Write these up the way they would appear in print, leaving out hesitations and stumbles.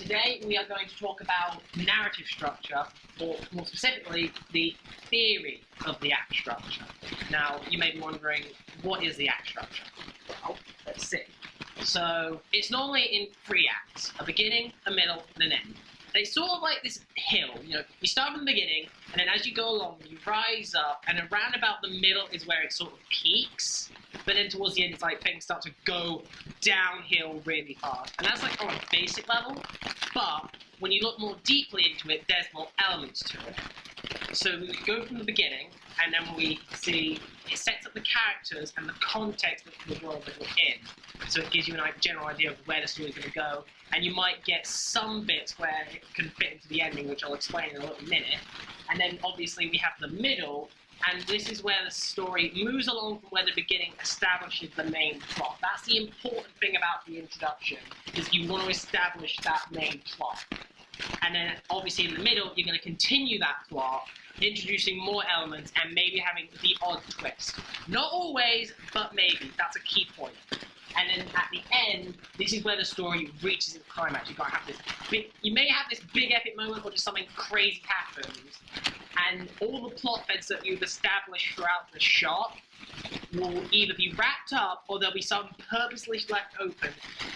today we are going to talk about narrative structure, or more specifically, the theory of the act structure. Now, you may be wondering, what is the act structure? Well, let's see. So, it's normally in 3 acts: a beginning, a middle, and an end. And it's sort of like this hill, you start from the beginning, and then as you go along, you rise up, and around about the middle is where it sort of peaks, but then towards the end, it's like things start to go downhill really fast. And that's like on a basic level, but when you look more deeply into it, there's more elements to it. So we go from the beginning, and then we see it sets up the characters and the context of the world that we're in. So it gives you a general idea of where the story's going to go, and you might get some bits where it can fit into the ending, which I'll explain in a little minute. And then obviously we have the middle, and this is where the story moves along from where the beginning establishes the main plot. That's the important thing about the introduction, is you want to establish that main plot. And then obviously in the middle, you're going to continue that plot, introducing more elements and maybe having the odd twist. Not always, but maybe. That's a key point. And then at the end, this is where the story reaches its climax. You've got to have this you may have this big epic moment or just something crazy happens, and all the plot threads that you've established throughout the shot will either be wrapped up or there'll be some purposely left open,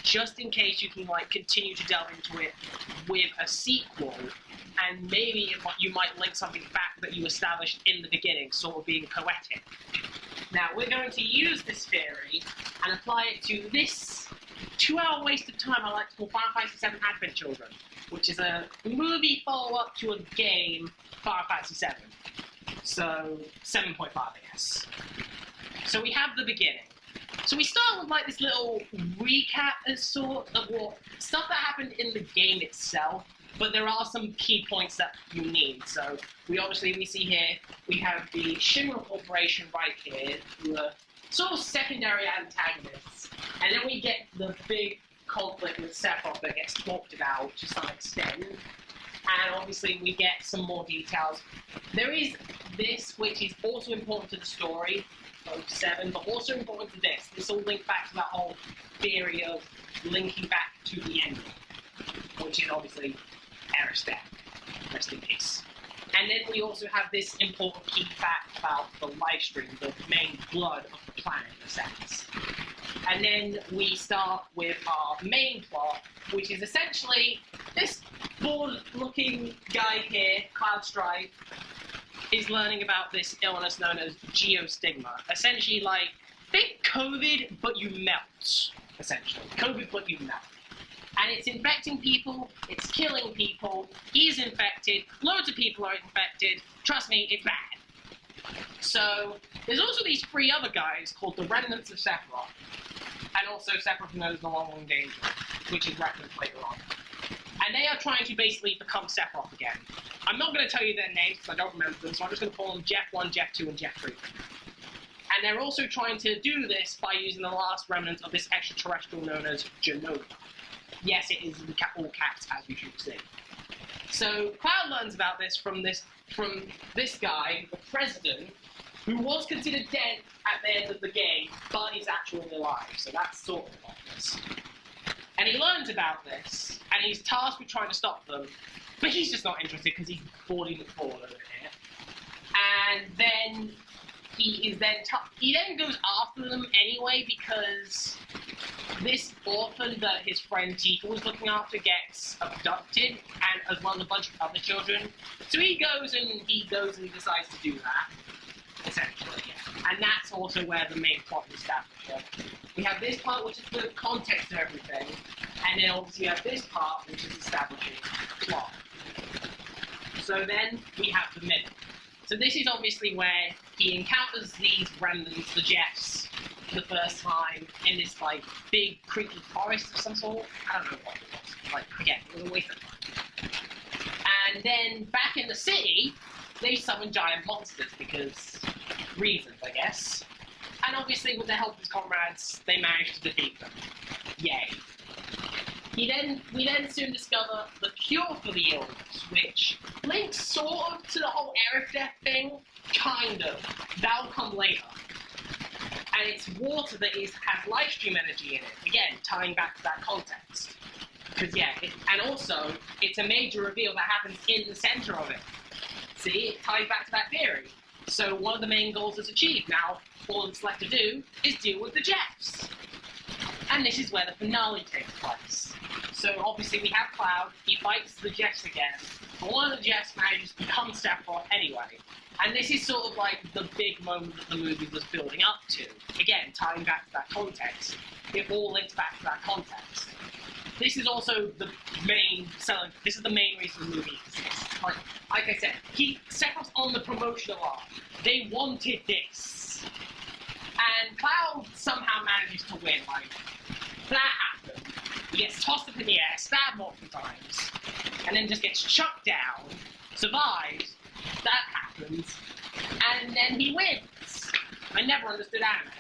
just in case you can continue to delve into it with a sequel, and maybe you might link something back that you established in the beginning, sort of being poetic. Now, we're going to use this theory and apply it to this 2-hour waste of time I like to call Final Fantasy VII Advent Children, which is a movie follow-up to a game, Final Fantasy VII. So, 7.5, I guess. So we have the beginning. So we start with this little recap of stuff that happened in the game itself, but there are some key points that you need. So we see here, we have the Shinra Corporation right here, who are sort of secondary antagonists, and then we get the big conflict with Sephiroth that gets talked about to some extent, and obviously we get some more details. There is this, which is also important to the story of 7, but also important to this. This all links back to that whole theory of linking back to the ending, which is obviously Aerith's death. Rest in peace. And then we also have this important key fact about the life stream, the main blood of the planet, in a sense. And then we start with our main plot, which is essentially this bored-looking guy here, Cloud Strife, is learning about this illness known as geostigma. Essentially, think COVID, but you melt. Essentially, COVID, but you melt. And it's infecting people, it's killing people, he's infected, loads of people are infected, trust me, it's bad. So, there's also these 3 other guys called the Remnants of Sephiroth, and also Sephiroth knows the Long Danger, which is referenced later on. And they are trying to basically become Sephiroth again. I'm not going to tell you their names because I don't remember them, so I'm just going to call them Jeff 1, Jeff 2, and Jeff 3. And they're also trying to do this by using the last remnants of this extraterrestrial known as Genova. Yes, it is all caps, as you should see. So Cloud learns about this from this guy, the president, who was considered dead at the end of the game, but is actually alive. So that's sort of like this. And he learns about this, and he's tasked with trying to stop them, but he's just not interested because he's boarding the ball over here. And then he then goes after them anyway, because this orphan that his friend Tika was looking after gets abducted, and as well as a bunch of other children. So he goes and decides to do that, essentially, yeah. And that's also where the main plot is established. We have this part, which is the context of everything, and then obviously we have this part, which is establishing plot. So then we have the middle. So this is obviously where he encounters these remnants, the Jeffs, for the first time in this big creepy forest of some sort. I don't know what it was. Again, it was a waste of time. And then back in the city, they summon giant monsters because reasons, I guess. And obviously, with the help of his comrades, they manage to defeat them. Yay. We then soon discover the cure for the illness, which links sort of to the whole Aerith death thing, kind of. That'll come later. And it's water that has life stream energy in it, again, tying back to that context. Because yeah, and also it's a major reveal that happens in the center of it. See, it ties back to that theory. So one of the main goals is achieved. Now, all that's left to do is deal with the Jeffs. And this is where the finale takes place. So obviously we have Cloud, he fights the Jeffs again, but one of the Jeffs manages to become Sephiroth anyway. And this is sort of like the big moment that the movie was building up to. Again, tying back to that context. It all links back to that context. This is also the main selling. This is the main reason the movie exists. Like I said, Sephiroth's on the promotional arc. They wanted this, and Cloud somehow manages to win. Like that happened. He gets tossed up in the air, stabbed multiple times, and then just gets chucked down. Survives. That happens, and then he wins. I never understood anime.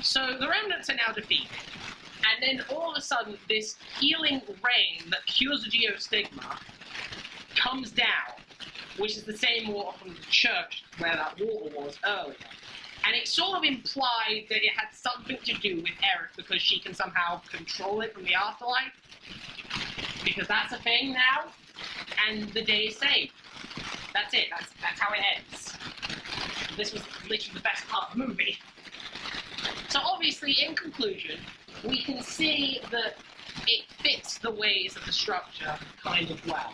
So the remnants are now defeated. And then all of a sudden, this healing rain that cures the geostigma comes down, which is the same water from the church where that water was earlier. And it sort of implied that it had something to do with Aerith because she can somehow control it from the afterlife. Because that's a thing now, and the day is saved. That's it, that's how it ends. This was literally the best part of the movie. So obviously, in conclusion, we can see that it fits the ways of the structure kind of well.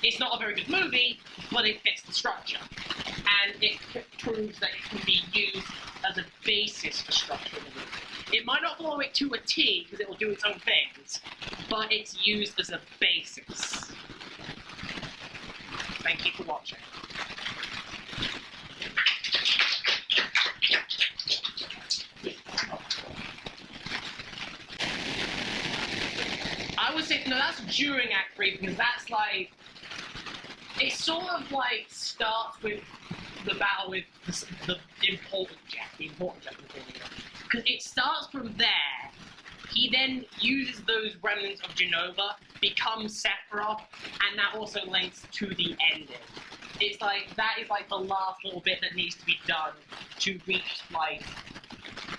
It's not a very good movie, but it fits the structure. And it proves that it can be used as a basis for structure of the movie. It might not follow it to a T, because it will do its own things, but it's used as a basis. Thank you for watching. I would say, no, that's during Act 3, because that's like, it sort of like starts with the battle with the important Jeff, because it starts from there. He then uses those remnants of Genova, becomes Sephiroth, and that also links to the ending. It's like, that is like the last little bit that needs to be done to reach like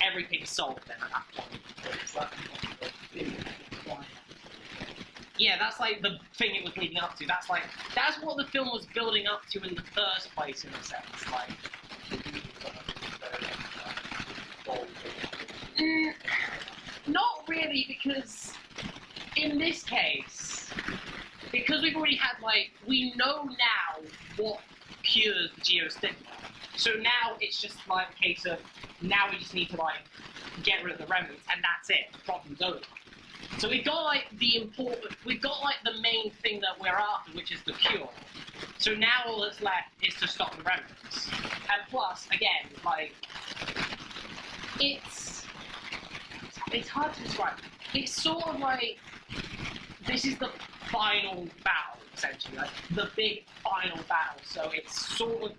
everything solved then at that point. Yeah, that's like the thing it was leading up to. That's what the film was building up to in the first place, in a sense. Like, not really, because in this case, because we've already had like, we know now what cures the geostigma. So now it's just like a case of, now we just need to like get rid of the remnants, and that's it. The problem's over. So we've got like we've got like the main thing that we're after, which is the cure. So now all that's left is to stop the remnants. And plus, again, like, it's hard to describe. It's sort of like, this is the final battle, essentially, like the big final battle. So it's sort of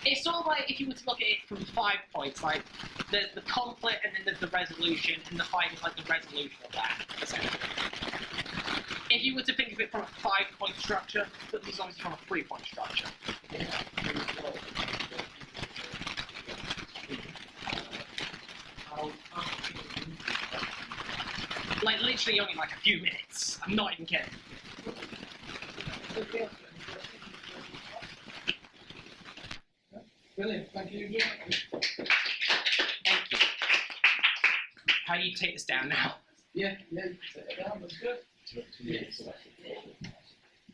it's sort of like if you were to look at it from 5 points, like there's the conflict and then there's the resolution, and the fight is like the resolution of that, essentially. If you were to think of it from a 5-point structure, but this is obviously from a 3-point structure. Like literally only like a few minutes. I'm not even kidding. Brilliant, thank you. Thank you. How do you take this down now? Yeah, you can set it down, that's good. Yes.